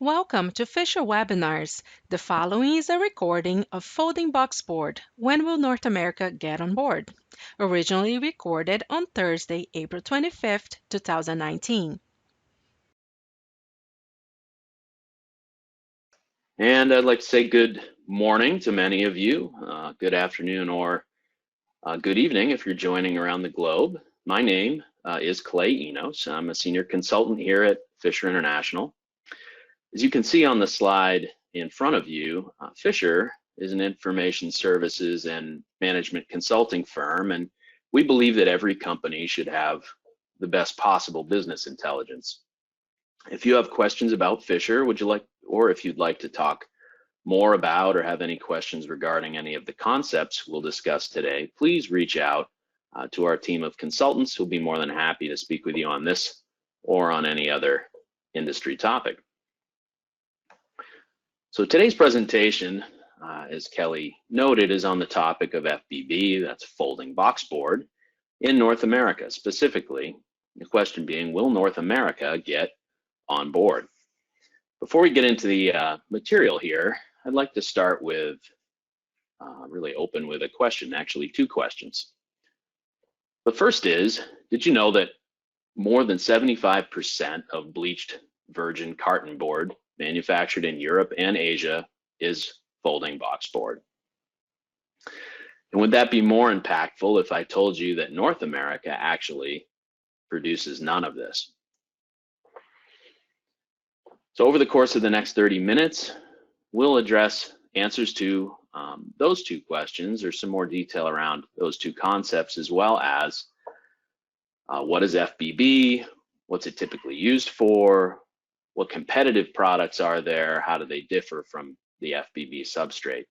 Welcome to Fisher Webinars. The following is a recording of Folding Boxboard, When Will North America Get on Board? Originally recorded on Thursday, April 25th, 2019. And I'd like to say good morning to many of you, good afternoon or good evening if you're joining around the globe. My name is Clay Enos. I'm a senior consultant here at Fisher International. As you can see on the slide in front of you, Fisher is an information services and management consulting firm, and we believe that every company should have the best possible business intelligence. If you have questions about Fisher, or if you'd like to talk more about or have any questions regarding any of the concepts we'll discuss today, please reach out to our team of consultants who'll be more than happy to speak with you on this or on any other industry topic. So today's presentation, as Kelly noted, is on the topic of FBB, that's folding boxboard, in North America. Specifically, the question being, will North America get on board? Before we get into the material here, I'd like to start with, really open with a question, actually two questions. The first is, did you know that more than 75% of bleached virgin carton board manufactured in Europe and Asia is folding boxboard? And would that be more impactful if I told you that North America actually produces none of this? So over the course of the next 30 minutes, we'll address answers to those two questions, or some more detail around those two concepts, as well as what is FBB, what's it typically used for, what competitive products are there, how do they differ from the FBB substrate.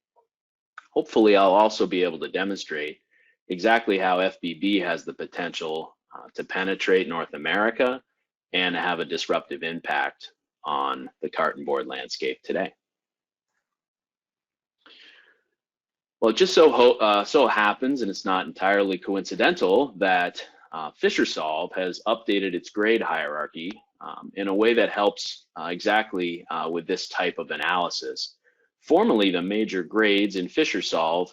Hopefully I'll also be able to demonstrate exactly how FBB has the potential to penetrate North America and have a disruptive impact on the carton board landscape today. Well, it just so happens, and it's not entirely coincidental, that FisherSolve has updated its grade hierarchy in a way that helps exactly with this type of analysis. Formerly, the major grades in FisherSolve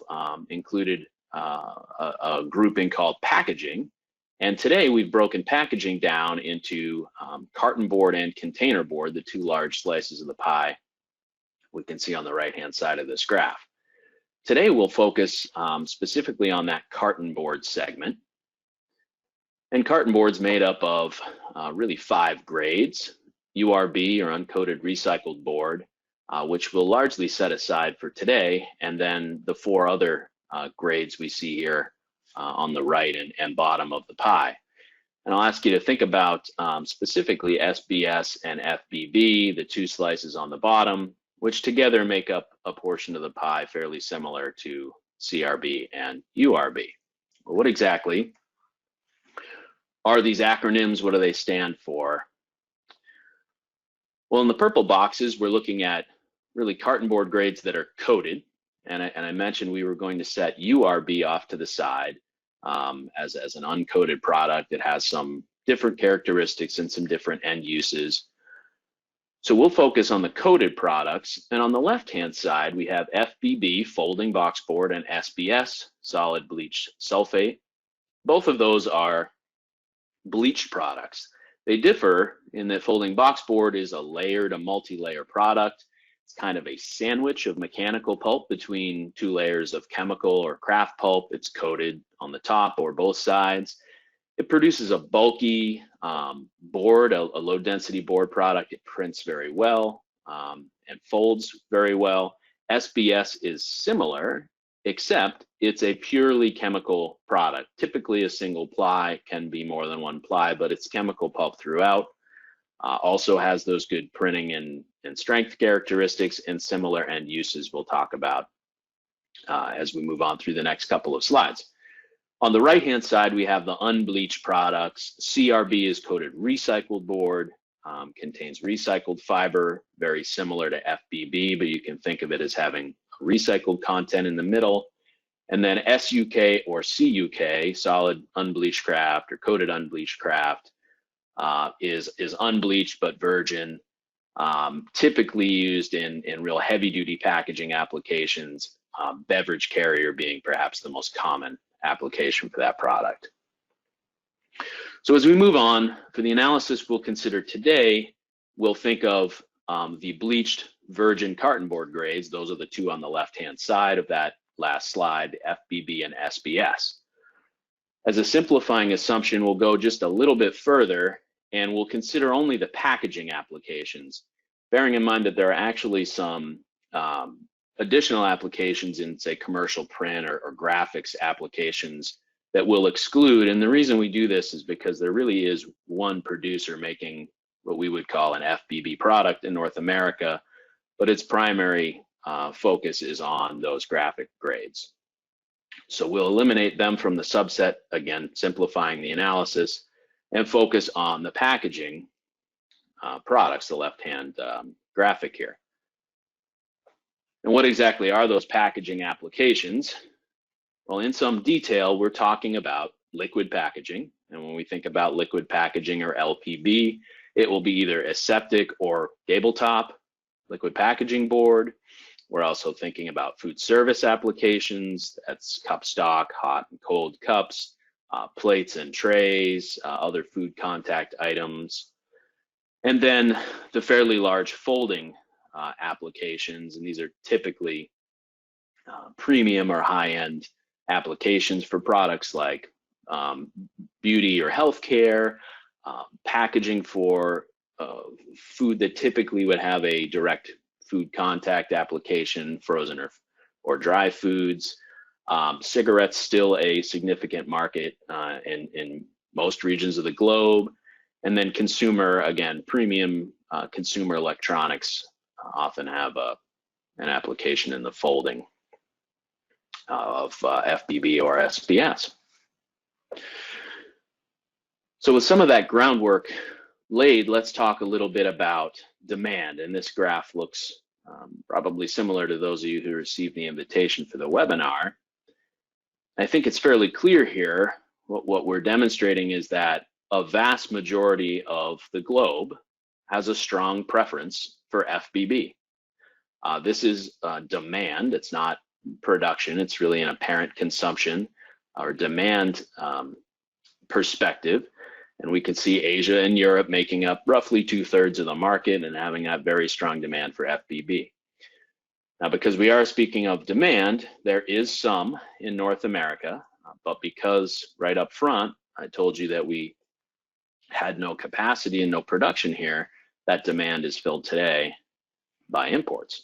included a grouping called packaging, and today we've broken packaging down into carton board and container board, the two large slices of the pie we can see on the right-hand side of this graph. Today we'll focus specifically on that carton board segment. And carton board's made up of really 5 grades: URB, or uncoated recycled board, which we'll largely set aside for today, and then the 4 other grades we see here on the right and bottom of the pie. And I'll ask you to think about specifically SBS and FBB, the 2 slices on the bottom, which together make up a portion of the pie fairly similar to CRB and URB. Well, what exactly are these acronyms? What do they stand for? Well, in the purple boxes, we're looking at really carton board grades that are coated. And I mentioned we were going to set URB off to the side as an uncoated product that has some different characteristics and some different end uses. So we'll focus on the coated products. And on the left-hand side, we have FBB, folding boxboard, and SBS, solid bleached sulfate. Both of those are bleached products. They differ in that folding boxboard is a multi-layer product. It's kind of a sandwich of mechanical pulp between 2 layers of chemical or craft pulp. It's coated on the top or both sides. It produces a bulky board, a low density board product. It prints very well and folds very well. SBS is similar, except it's a purely chemical product. Typically a single ply, can be more than 1 ply, but it's chemical pulp throughout. Also has those good printing and strength characteristics and similar end uses we'll talk about as we move on through the next couple of slides. On the right-hand side, we have the unbleached products. CRB is coated recycled board, contains recycled fiber, very similar to FBB, but you can think of it as having recycled content in the middle. And then SUK or CUK, solid unbleached kraft or coated unbleached kraft, is unbleached but virgin, typically used in real heavy duty packaging applications, beverage carrier being perhaps the most common application for that product. So as we move on, for the analysis we'll consider today, we'll think of the bleached virgin carton board grades. Those are the two on the left-hand side of that last slide, FBB and SBS. As a simplifying assumption, we'll go just a little bit further and we'll consider only the packaging applications, bearing in mind that there are actually some additional applications in, say, commercial print or graphics applications that we'll exclude. And the reason we do this is because there really is one producer making what we would call an FBB product in North America, but its primary focus is on those graphic grades. So we'll eliminate them from the subset, again, simplifying the analysis, and focus on the packaging products, the left-hand graphic here. And what exactly are those packaging applications? Well, in some detail, we're talking about liquid packaging. And when we think about liquid packaging or LPB, it will be either aseptic or tabletop, liquid packaging board. We're also thinking about food service applications. That's cup stock, hot and cold cups, plates and trays, other food contact items. And then the fairly large folding applications, and these are typically premium or high-end applications for products like beauty or healthcare, packaging for food that typically would have a direct food contact application, frozen or dry foods. Cigarettes still a significant market in most regions of the globe. And then consumer, again, premium consumer electronics often have an application in the folding of FBB or SBS. So with some of that groundwork laid, let's talk a little bit about demand. And this graph looks probably similar to those of you who received the invitation for the webinar. I think it's fairly clear here. What we're demonstrating is that a vast majority of the globe has a strong preference for FBB. This is demand. It's not production. It's really an apparent consumption or demand perspective. And we can see Asia and Europe making up roughly 2/3 of the market and having that very strong demand for FBB. Now, because we are speaking of demand, there is some in North America, but because right up front, I told you that we had no capacity and no production here, that demand is filled today by imports.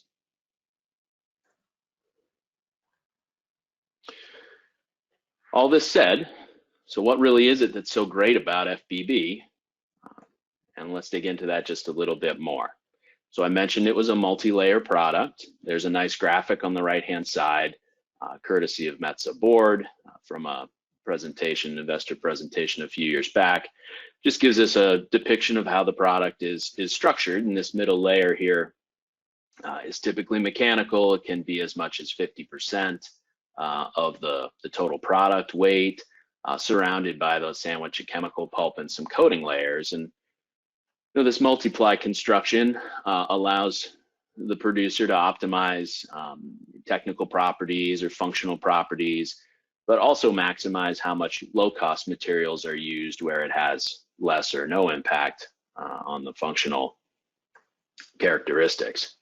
All this said, so what really is it that's so great about FBB? And let's dig into that just a little bit more. So I mentioned it was a multi-layer product. There's a nice graphic on the right-hand side, courtesy of Metza Board from a presentation, investor presentation a few years back. Just gives us a depiction of how the product is structured. And this middle layer here is typically mechanical. It can be as much as 50% of the total product weight, surrounded by those sandwich of chemical pulp and some coating layers. And this multiply construction allows the producer to optimize technical properties or functional properties, but also maximize how much low-cost materials are used where it has less or no impact on the functional characteristics.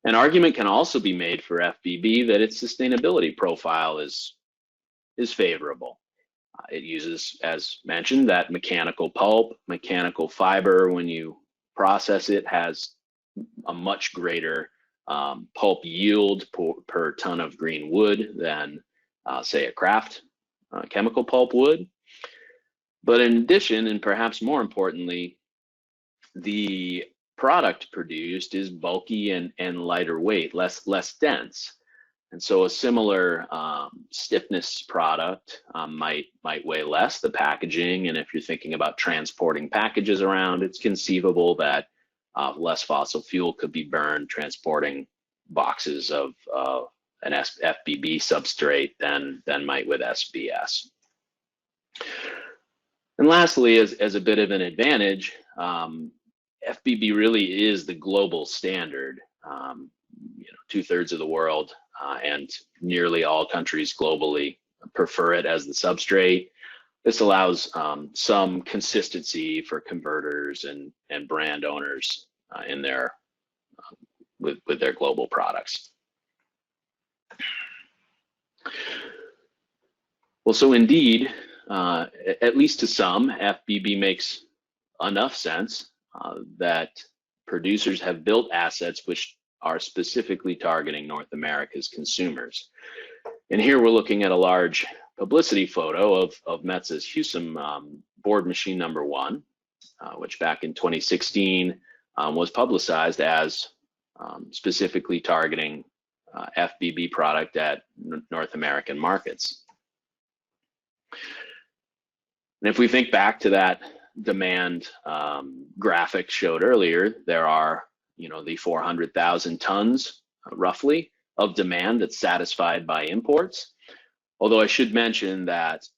An argument can also be made for FBB that its sustainability profile is favorable. It uses, as mentioned, that mechanical pulp, mechanical fiber. When you process it, has a much greater pulp yield per ton of green wood than, say, a kraft chemical pulp would. But in addition, and perhaps more importantly, the product produced is bulky and lighter weight, less dense. And so a similar stiffness product might weigh less, the packaging. And if you're thinking about transporting packages around, it's conceivable that less fossil fuel could be burned transporting boxes of an FBB substrate than might with SBS. And lastly, as a bit of an advantage, FBB really is the global standard. 2/3 of the world and nearly all countries globally prefer it as the substrate. This allows some consistency for converters and brand owners in their with their global products. Well, so indeed, at least to some, FBB makes enough sense that producers have built assets which are specifically targeting North America's consumers. And here we're looking at a large publicity photo of Metz's Husum board machine number 1, which back in 2016 was publicized as specifically targeting FBB product at North American markets. And if we think back to that demand graphic showed earlier, there are, the 400,000 tons roughly of demand that's satisfied by imports. Although I should mention that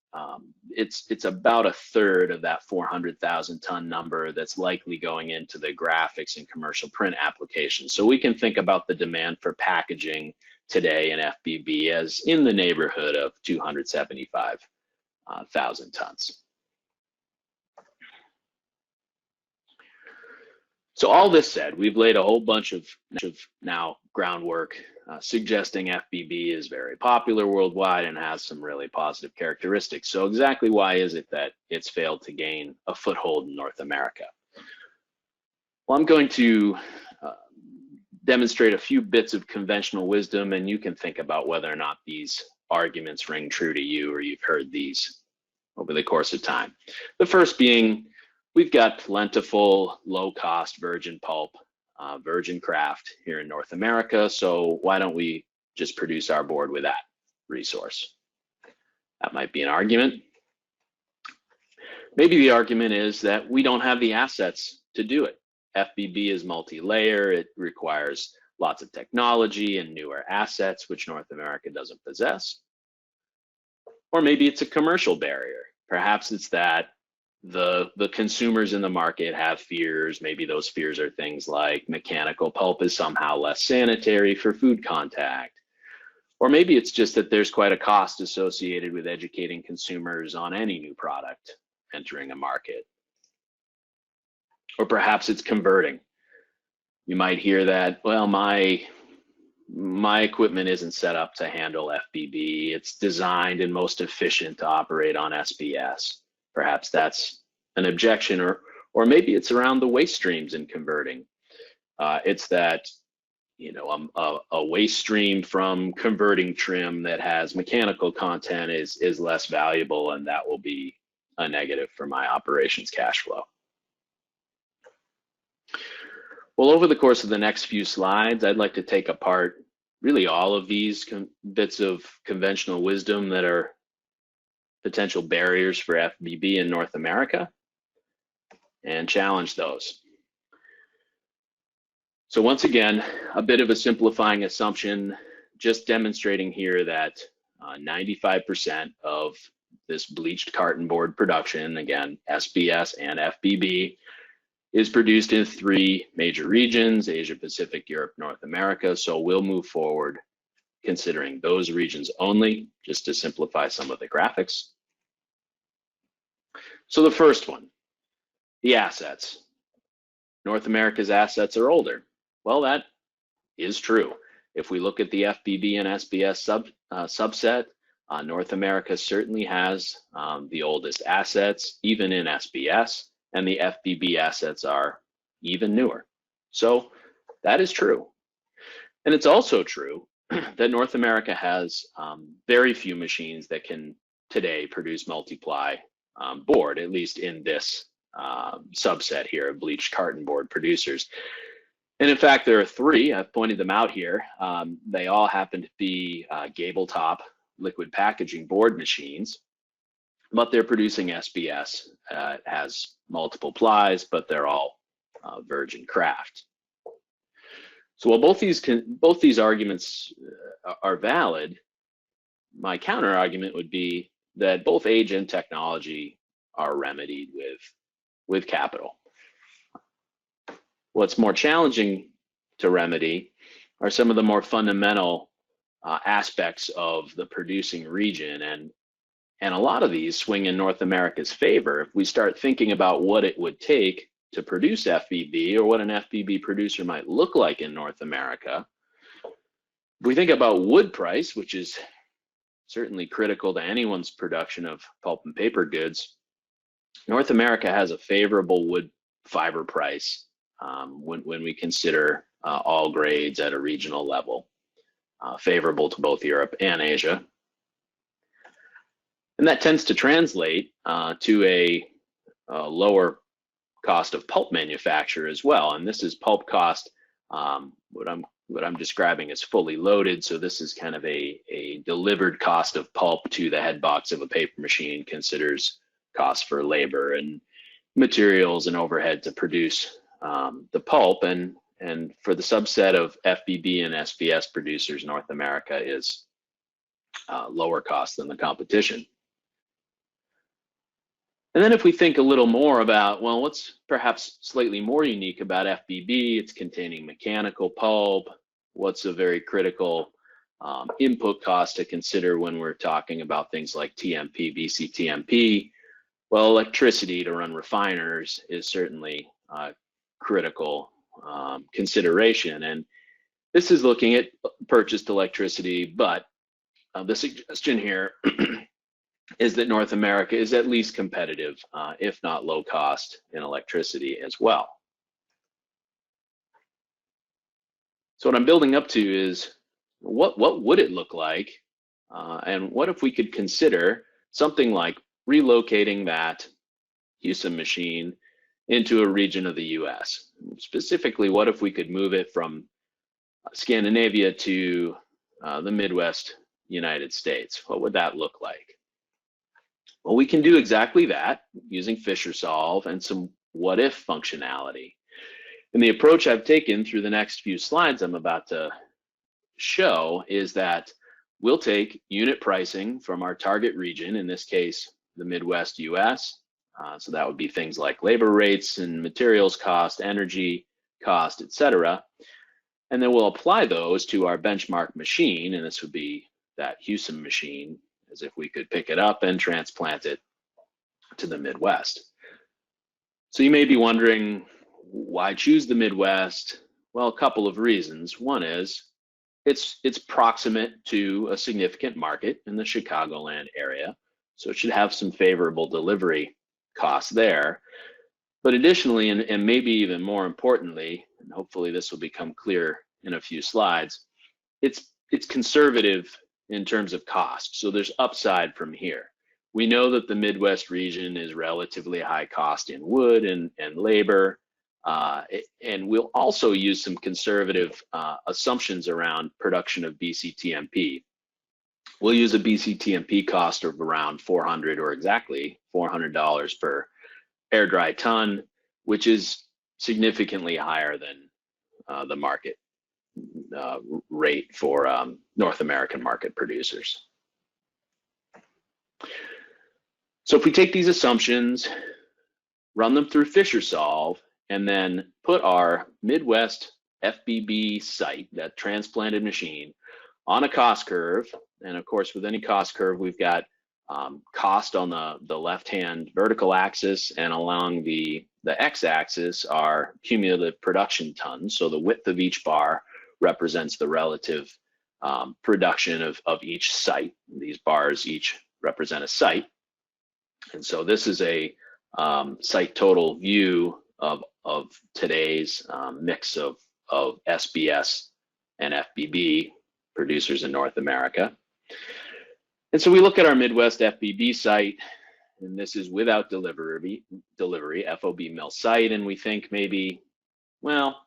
it's about 1/3 of that 400,000 ton number that's likely going into the graphics and commercial print applications. So we can think about the demand for packaging today in FBB as in the neighborhood of 275,000 tons. So all this said, we've laid a whole bunch of now groundwork suggesting FBB is very popular worldwide and has some really positive characteristics. So exactly why is it that it's failed to gain a foothold in North America? Well, I'm going to demonstrate a few bits of conventional wisdom, and you can think about whether or not these arguments ring true to you or you've heard these over the course of time. The first being, we've got plentiful, low-cost virgin pulp, virgin kraft here in North America, so why don't we just produce our board with that resource? That might be an argument. Maybe the argument is that we don't have the assets to do it. FBB is multi-layer, it requires lots of technology and newer assets, which North America doesn't possess. Or maybe it's a commercial barrier. Perhaps it's that the consumers in the market have fears. Maybe those fears are things like mechanical pulp is somehow less sanitary for food contact. Or maybe it's just that there's quite a cost associated with educating consumers on any new product entering a market. Or perhaps it's converting. You might hear that, well, my equipment isn't set up to handle FBB. It's designed and most efficient to operate on SBS. Perhaps that's an objection, or maybe it's around the waste streams in converting. It's that, a waste stream from converting trim that has mechanical content is less valuable, and that will be a negative for my operations cash flow. Well, over the course of the next few slides, I'd like to take apart really all of these bits of conventional wisdom that are potential barriers for FBB in North America and challenge those. So once again, a bit of a simplifying assumption, just demonstrating here that 95% of this bleached carton board production, again, SBS and FBB, is produced in 3 major regions: Asia Pacific, Europe, North America. So we'll move forward considering those regions only, just to simplify some of the graphics. So the first one, the assets. North America's assets are older. Well, that is true. If we look at the FBB and SBS subset, North America certainly has the oldest assets, even in SBS, and the FBB assets are even newer. So that is true. And it's also true that North America has very few machines that can today produce multiply board, at least in this subset here of bleached carton board producers. And in fact, there are 3. I've pointed them out here. They all happen to be gable top liquid packaging board machines, but they're producing SBS. It has multiple plies, but they're all virgin kraft. So while both these arguments are valid, my counter argument would be that both age and technology are remedied with capital. What's more challenging to remedy are some of the more fundamental aspects of the producing region, and a lot of these swing in North America's favor. If we start thinking about what it would take to produce FBB, or what an FBB producer might look like in North America, if we think about wood price, which is certainly critical to anyone's production of pulp and paper goods, North America has a favorable wood fiber price when we consider all grades at a regional level, favorable to both Europe and Asia. And that tends to translate to a lower cost of pulp manufacture as well. And this is pulp cost, what I'm describing is fully loaded. So this is kind of a delivered cost of pulp to the head box of a paper machine, considers costs for labor and materials and overhead to produce the pulp. And for the subset of FBB and SBS producers, North America is lower cost than the competition. And then if we think a little more about, well, what's perhaps slightly more unique about FBB? It's containing mechanical pulp. What's a very critical input cost to consider when we're talking about things like TMP, BCTMP? Well, electricity to run refiners is certainly a critical consideration. And this is looking at purchased electricity, but the suggestion here is that North America is at least competitive, if not low cost, in electricity as well. So what I'm building up to is what would it look like, and what if we could consider something like relocating that Houston machine into a region of the US? Specifically, what if we could move it from Scandinavia to the Midwest United States? What would that look like? Well, we can do exactly that using Fisher Solve and some what if functionality. And the approach I've taken through the next few slides I'm about to show is that we'll take unit pricing from our target region, in this case, the Midwest US. So that would be things like labor rates and materials cost, energy cost, etc. And then we'll apply those to our benchmark machine, and this would be that Houston machine, as if we could pick it up and transplant it to the Midwest. So you may be wondering, why choose the Midwest? Well, a couple of reasons. One is it's proximate to a significant market in the Chicagoland area, so it should have some favorable delivery costs there. But additionally, and maybe even more importantly, and hopefully this will become clear in a few slides, it's conservative in terms of cost. So there's upside from here. We know that the Midwest region is relatively high cost in wood and labor, and we'll also use some conservative assumptions around production of BCTMP. We'll use a BCTMP cost of around $400, or exactly $400 per air dry ton, which is significantly higher than the market rate for North American market producers. So if we take these assumptions, run them through Fisher Solve, and then put our Midwest FBB site, that transplanted machine, on a cost curve, and of course with any cost curve we've got cost on the left-hand vertical axis, and along the x-axis are cumulative production tons. So the width of each bar represents the relative production of each site. These bars each represent a site. And so this is a site total view of today's mix of SBS and FBB producers in North America. And so we look at our Midwest FBB site, and this is without delivery, FOB mill site, and we think maybe, well,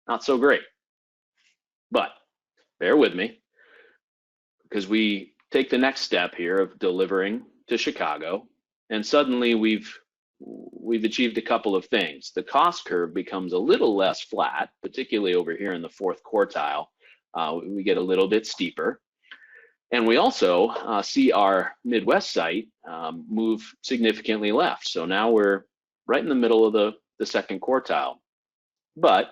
not so great. But bear with me, because we take the next step here of delivering to Chicago, and suddenly we've achieved a couple of things. The cost curve becomes a little less flat, particularly over here in the fourth quartile. We get a little bit steeper. And we also see our Midwest site move significantly left. So now we're right in the middle of the second quartile. But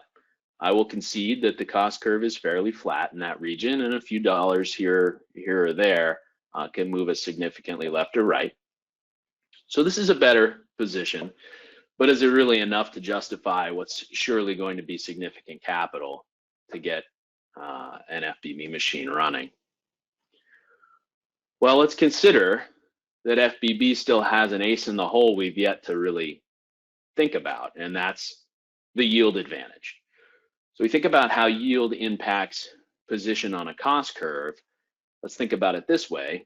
I will concede that the cost curve is fairly flat in that region, and a few dollars here or there can move us significantly left or right. So this is a better position, but is it really enough to justify what's surely going to be significant capital to get an FBB machine running? Well, let's consider that FBB still has an ace in the hole we've yet to really think about, and that's the yield advantage. So we think about how yield impacts position on a cost curve. Let's think about it this way.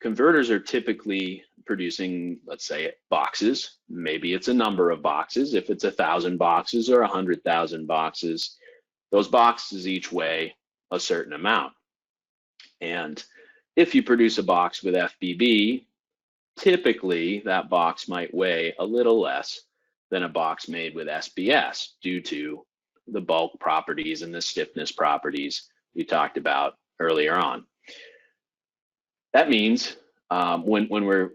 Converters are typically producing, let's say, boxes. Maybe it's a number of boxes. If it's 1,000 boxes or 100,000 boxes, those boxes each weigh a certain amount. And if you produce a box with FBB, typically that box might weigh a little less than a box made with SBS due to the bulk properties and the stiffness properties we talked about earlier on. That means when we're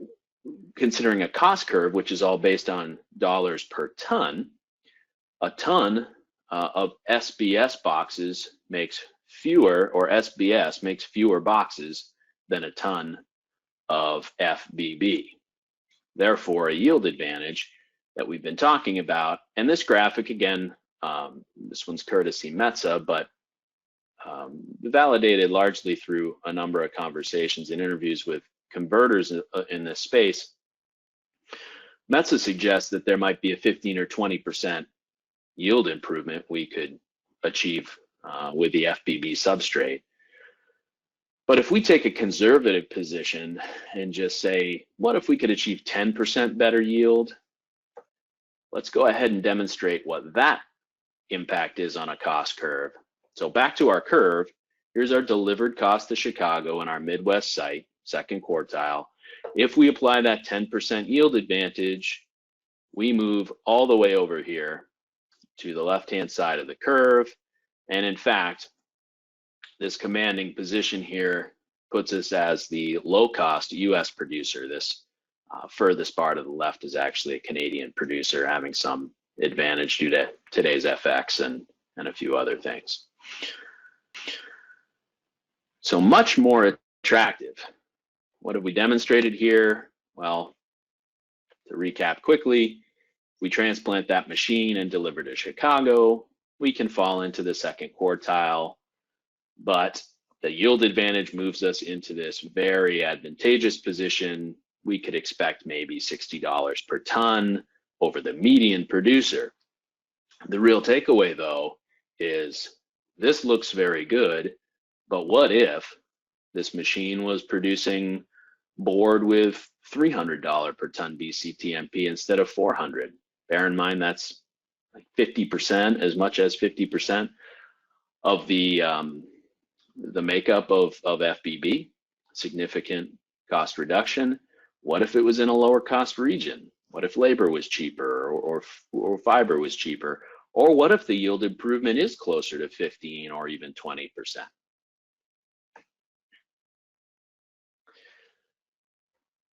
considering a cost curve, which is all based on dollars per ton, a ton of SBS boxes makes fewer, or SBS makes fewer boxes than a ton of FBB. Therefore, a yield advantage that we've been talking about, and this graphic again, this one's courtesy Metza, but validated largely through a number of conversations and interviews with converters in this space. Metza suggests that there might be a 15 or 20% yield improvement we could achieve with the FBB substrate. But if we take a conservative position and just say, what if we could achieve 10% better yield? Let's go ahead and demonstrate what that impact is on a cost curve. So back to our curve, here's our delivered cost to Chicago in our Midwest site, second quartile. If we apply that 10% yield advantage, we move all the way over here to the left-hand side of the curve. And in fact, this commanding position here puts us as the low-cost US producer. This furthest bar to the left is actually a Canadian producer having some advantage due to today's FX and a few other things. So much more attractive. What have we demonstrated here? Well, to recap quickly, we transplant that machine and deliver to Chicago. We can fall into the second quartile, but the yield advantage moves us into this very advantageous position. We could expect maybe $60 per ton over the median producer. The real takeaway, though, is this looks very good, but what if this machine was producing board with $300 per ton BCTMP instead of $400? Bear in mind that's like 50%, as much as 50% of the makeup of FBB, significant cost reduction. What if it was in a lower cost region? What if labor was cheaper or fiber was cheaper? Or what if the yield improvement is closer to 15 or even 20%?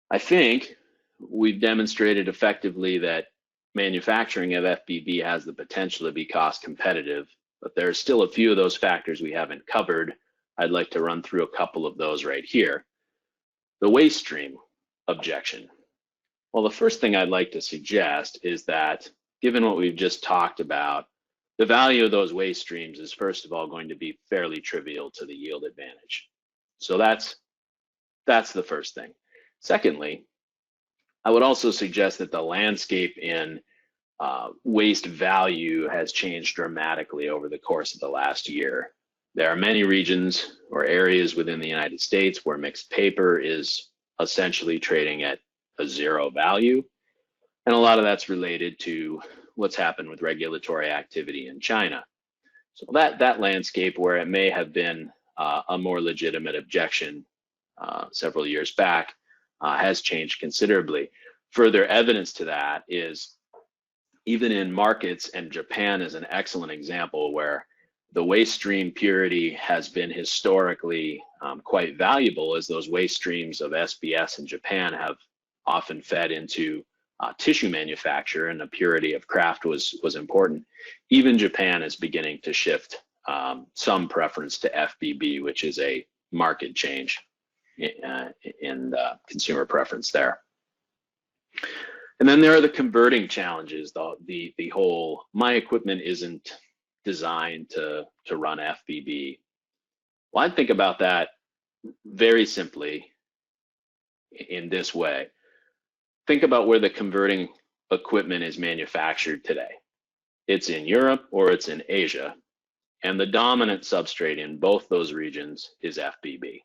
I think we've demonstrated effectively that manufacturing of FBB has the potential to be cost competitive, but there's still a few of those factors we haven't covered. I'd like to run through a couple of those right here. The waste stream objection. Well, the first thing I'd like to suggest is that given what we've just talked about, the value of those waste streams is first of all going to be fairly trivial to the yield advantage. So that's the first thing. Secondly, I would also suggest that the landscape in waste value has changed dramatically over the course of the last year. There are many regions or areas within the United States where mixed paper is essentially trading at a zero value. And a lot of that's related to what's happened with regulatory activity in China. So that landscape, where it may have been a more legitimate objection several years back, has changed considerably. Further evidence to that is even in markets, and Japan is an excellent example, where the waste stream purity has been historically quite valuable, as those waste streams of SBS in Japan have often fed into tissue manufacture and the purity of craft was important. Even Japan is beginning to shift some preference to FBB, which is a market change in consumer preference there. And then there are the converting challenges. The whole, my equipment isn't designed to run FBB. Well, I think about that very simply in this way. Think about where the converting equipment is manufactured today. It's in Europe or it's in Asia, and the dominant substrate in both those regions is FBB.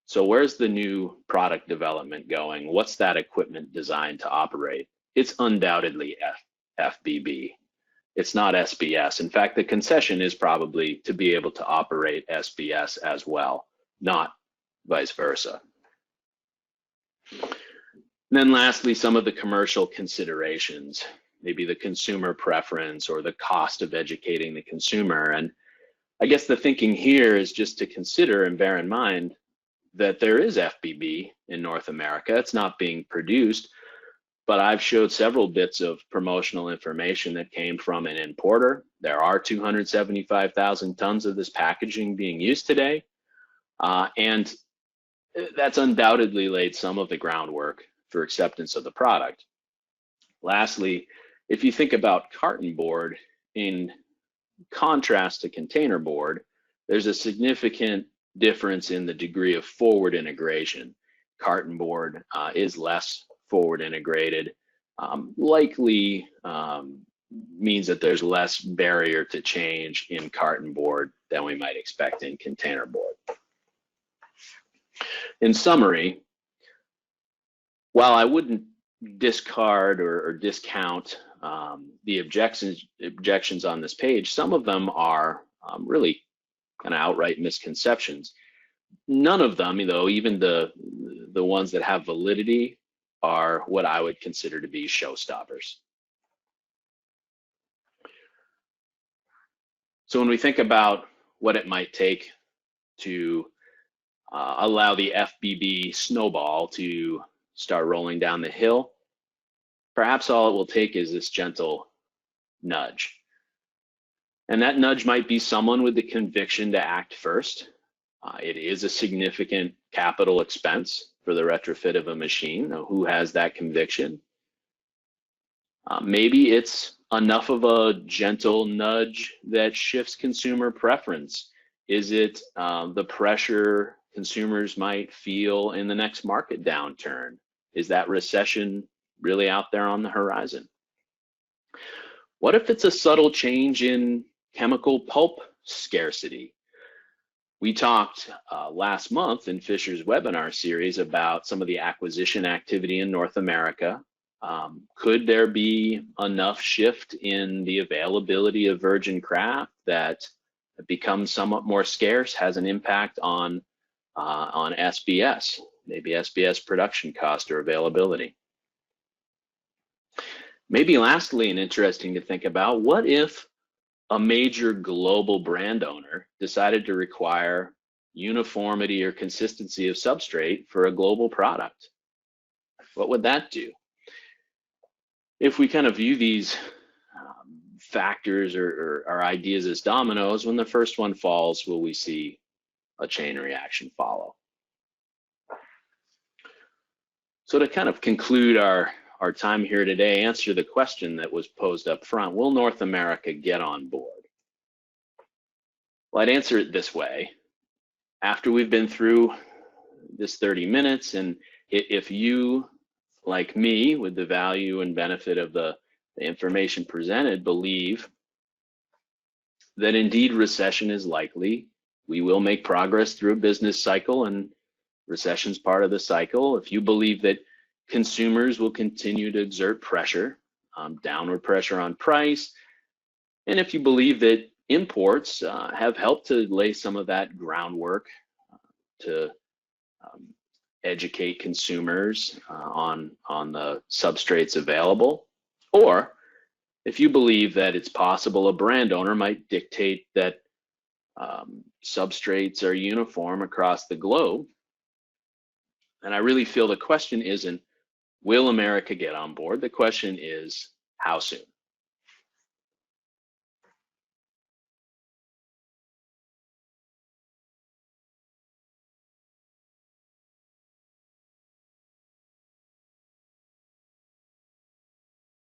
So where's the new product development going? What's that equipment designed to operate? It's undoubtedly FBB. It's not SBS. In fact, the concession is probably to be able to operate SBS as well, not vice versa. And then lastly, some of the commercial considerations, maybe the consumer preference or the cost of educating the consumer. And I guess the thinking here is just to consider and bear in mind that there is FBB in North America. It's not being produced, but I've showed several bits of promotional information that came from an importer. There are 275,000 tons of this packaging being used today, and that's undoubtedly laid some of the groundwork for acceptance of the product. Lastly, if you think about carton board in contrast to container board, there's a significant difference in the degree of forward integration. Carton board is less forward integrated, likely means that there's less barrier to change in carton board than we might expect in container board. In summary, while I wouldn't discard or discount the objections on this page, some of them are really kind of outright misconceptions. None of them, though, even the ones that have validity, are what I would consider to be showstoppers. So when we think about what it might take to allow the FBB snowball to start rolling down the hill, perhaps all it will take is this gentle nudge. And that nudge might be someone with the conviction to act first. It is a significant capital expense for the retrofit of a machine. Who has that conviction? Maybe it's enough of a gentle nudge that shifts consumer preference. Is it the pressure consumers might feel in the next market downturn? Is that recession really out there on the horizon? What if it's a subtle change in chemical pulp scarcity? We talked last month in Fisher's webinar series about some of the acquisition activity in North America. Could there be enough shift in the availability of virgin craft that it becomes somewhat more scarce, has an impact on SBS, maybe SBS production cost or availability? Maybe lastly, and interesting to think about, what if a major global brand owner decided to require uniformity or consistency of substrate for a global product? What would that do? If we kind of view these factors or ideas as dominoes, when the first one falls, will we see a chain reaction follow? So to kind of conclude our time here today, answer the question that was posed up front: will North America get on board? Well, I'd answer it this way. After we've been through this 30 minutes, and if you, like me, with the value and benefit of the information presented, believe that indeed recession is likely, we will make progress through a business cycle, and recession's part of the cycle. If you believe that consumers will continue to exert pressure, downward pressure on price, and if you believe that imports have helped to lay some of that groundwork to educate consumers on the substrates available, or if you believe that it's possible a brand owner might dictate that substrates are uniform across the globe, and I really feel the question isn't Will America get on board? The question is, how soon?